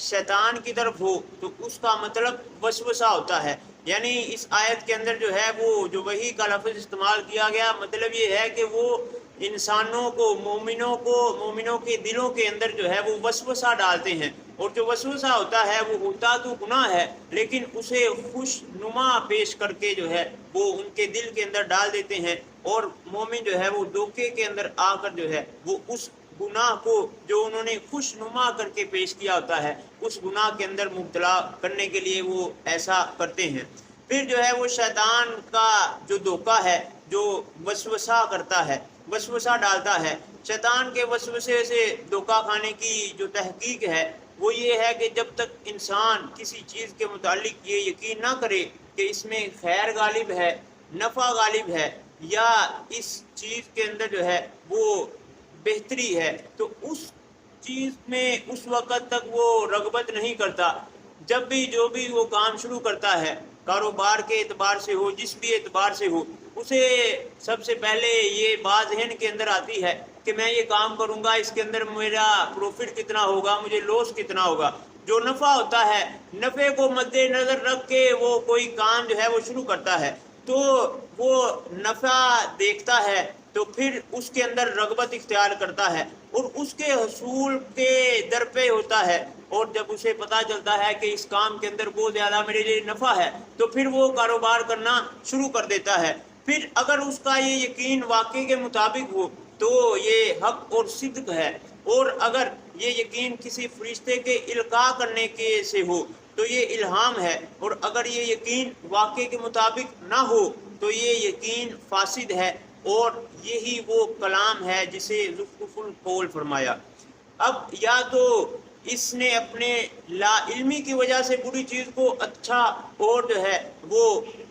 شیطان کی طرف ہو تو اس کا مطلب وسوسہ ہوتا ہے۔ یعنی اس آیت کے اندر جو ہے وہ جو وحی کا لفظ استعمال کیا گیا، مطلب یہ ہے کہ وہ انسانوں کو، مومنوں کے دلوں کے اندر جو ہے وہ وسوسہ ڈالتے ہیں، اور جو وسوسہ ہوتا ہے وہ ہوتا تو گناہ ہے لیکن اسے خوش نما پیش کر کے جو ہے وہ ان کے دل کے اندر ڈال دیتے ہیں، اور مومن جو ہے وہ دھوکے کے اندر آ کر جو ہے وہ اس گناہ کو جو انہوں نے خوش نما کر کے پیش کیا ہوتا ہے اس گناہ کے اندر مبتلا کرنے کے لیے وہ ایسا کرتے ہیں۔ پھر جو ہے وہ شیطان کا جو دھوکہ ہے، جو وسوسہ کرتا ہے، وسوسہ ڈالتا ہے، شیطان کے وسوسے سے دھوکہ کھانے کی جو تحقیق ہے وہ یہ ہے کہ جب تک انسان کسی چیز کے متعلق یہ یقین نہ کرے کہ اس میں خیر غالب ہے، نفع غالب ہے، یا اس چیز کے اندر جو ہے وہ بہتری ہے، تو اس چیز میں اس وقت تک وہ رغبت نہیں کرتا۔ جب بھی جو بھی وہ کام شروع کرتا ہے، کاروبار کے اعتبار سے ہو، جس بھی اعتبار سے ہو، اسے سب سے پہلے یہ بات ذہن کے اندر آتی ہے کہ میں یہ کام کروں گا، اس کے اندر میرا پروفٹ کتنا ہوگا، مجھے لوس کتنا ہوگا۔ جو نفع ہوتا ہے، نفع کو مد نظر رکھ کے وہ کوئی کام جو ہے وہ شروع کرتا ہے، تو وہ نفع دیکھتا ہے تو پھر اس کے اندر رغبت اختیار کرتا ہے اور اس کے حصول کے در پہ ہوتا ہے، اور جب اسے پتہ چلتا ہے کہ اس کام کے اندر بہت زیادہ میرے لیے نفع ہے تو پھر وہ کاروبار کرنا شروع کر دیتا ہے۔ پھر اگر اس کا یہ یقین واقعے کے مطابق ہو تو یہ حق اور صدق ہے، اور اگر یہ یقین کسی فرشتے کے القاء کرنے کے سے ہو تو یہ الہام ہے، اور اگر یہ یقین واقعے کے مطابق نہ ہو تو یہ یقین فاسد ہے، اور یہی وہ کلام ہے جسے زخرف القول فرمایا۔ اب یا تو اس نے اپنے لا علمی کی وجہ سے بری چیز کو اچھا اور جو ہے وہ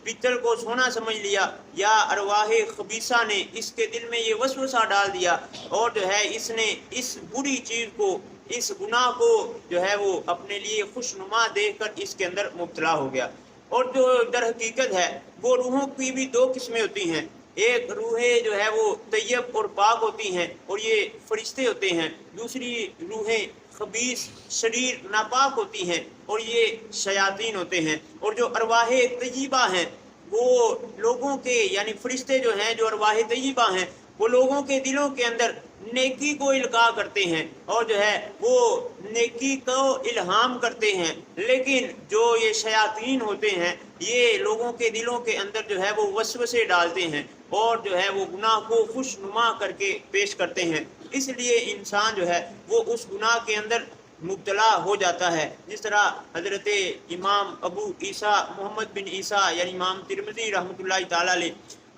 پتل کو سونا سمجھ لیا، یا ارواح خبیثہ نے اس کے دل میں یہ وسوسہ ڈال دیا اور جو ہے اس نے اس بری چیز کو، اس گناہ کو جو ہے وہ اپنے لیے خوش نما دیکھ کر اس کے اندر مبتلا ہو گیا۔ اور جو در حقیقت ہے وہ روحوں کی بھی دو قسمیں ہوتی ہیں، ایک روحیں جو ہے وہ طیب اور پاک ہوتی ہیں اور یہ فرشتے ہوتے ہیں، دوسری روحیں خبیث شریر ناپاک ہوتی ہیں اور یہ شیاطین ہوتے ہیں۔ اور جو ارواح طیبہ ہیں وہ لوگوں کے، یعنی فرشتے جو ہیں جو ارواح طیبہ ہیں وہ لوگوں کے دلوں کے اندر نیکی کو القاء کرتے ہیں اور جو ہے وہ نیکی کو الہام کرتے ہیں، لیکن جو یہ شیاطین ہوتے ہیں یہ لوگوں کے دلوں کے اندر جو ہے وہ وسوسے ڈالتے ہیں اور جو ہے وہ گناہ کو خوش نما کر کے پیش کرتے ہیں۔ اس لیے انسان جو ہے وہ اس گناہ کے اندر مبتلا ہو جاتا ہے، جس طرح حضرت امام ابو عیسیٰ محمد بن عیسیٰ یعنی امام ترمذی رحمۃ اللہ تعالیٰ علیہ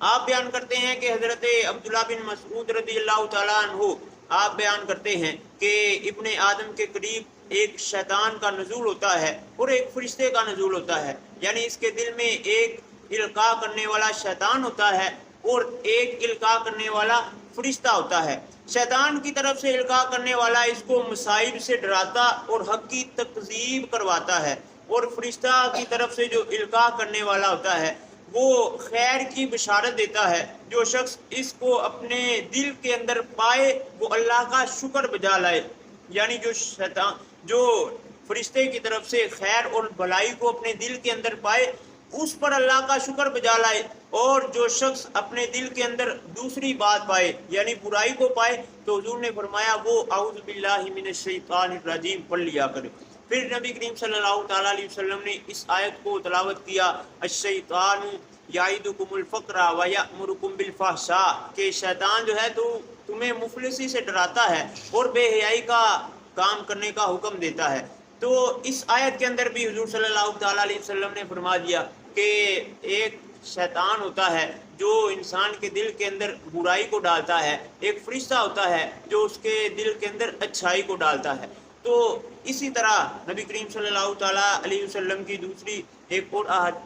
آپ بیان کرتے ہیں کہ حضرت عبداللہ بن مسعود رضی اللہ تعالیٰ عنہ آپ بیان کرتے ہیں کہ ابن آدم کے قریب ایک شیطان کا نزول ہوتا ہے اور ایک فرشتے کا نزول ہوتا ہے، یعنی اس کے دل میں ایک القاء کرنے والا شیطان ہوتا ہے اور ایک القاء کرنے والا فرشتہ ہوتا ہے۔ شیطان کی طرف سے القاء کرنے والا اس کو مصائب سے ڈراتا اور حق کی تکذیب کرواتا ہے، اور فرشتہ کی طرف سے جو القاء کرنے والا ہوتا ہے وہ خیر کی بشارت دیتا ہے۔ جو شخص اس کو اپنے دل کے اندر پائے وہ اللہ کا شکر بجا لائے، یعنی جو فرشتے کی طرف سے خیر اور بھلائی کو اپنے دل کے اندر پائے اس پر اللہ کا شکر بجا لائے، اور جو شخص اپنے دل کے اندر دوسری بات پائے یعنی برائی کو پائے تو حضور نے فرمایا وہ اعوذ باللہ من الشیطان الرجیم پڑھ لیا کرے۔ پھر نبی کریم صلی اللہ تعالیٰ علیہ وسلم نے اس آیت کو تلاوت کیا، الشیطان یعدکم الفقر ویأمرکم بالفحشاء، کہ شیطان جو ہے تو تمہیں مفلسی سے ڈراتا ہے اور بے حیائی کا کام کرنے کا حکم دیتا ہے۔ تو اس آیت کے اندر بھی حضور صلی اللہ تعالیٰ علیہ وسلم نے فرما دیا کہ ایک شیطان ہوتا ہے جو انسان کے دل کے اندر برائی کو ڈالتا ہے، ایک فرشتہ ہوتا ہے جو اس کے دل کے اندر اچھائی کو ڈالتا ہے۔ تو اسی طرح نبی کریم صلی اللہ تعالیٰ علیہ وسلم کی دوسری ایک اور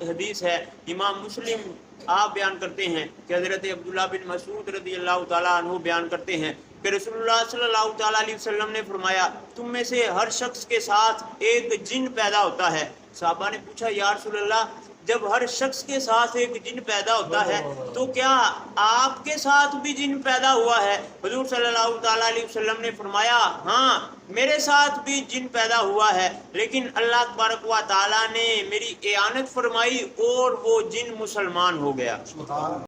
حدیث ہے، امام مسلم آپ بیان کرتے ہیں کہ حضرت عبداللہ بن مسعود رضی اللہ تعالیٰ عنہ بیان کرتے ہیں کہ رسول اللہ صلی اللہ تعالیٰ علیہ وسلم نے فرمایا تم میں سے ہر شخص کے ساتھ ایک جن پیدا ہوتا ہے، صحابہ نے پوچھا یا رسول اللہ جب ہر شخص کے ساتھ ایک جن پیدا ہوتا ہے تو کیا آپ کے ساتھ بھی جن پیدا ہوا ہے؟ حضور صلی اللہ تعالیٰ علیہ وسلم نے فرمایا ہاں میرے ساتھ بھی جن پیدا ہوا ہے، لیکن اللہ تبارک و تعالیٰ نے میری اعانت فرمائی اور وہ جن مسلمان ہو گیا۔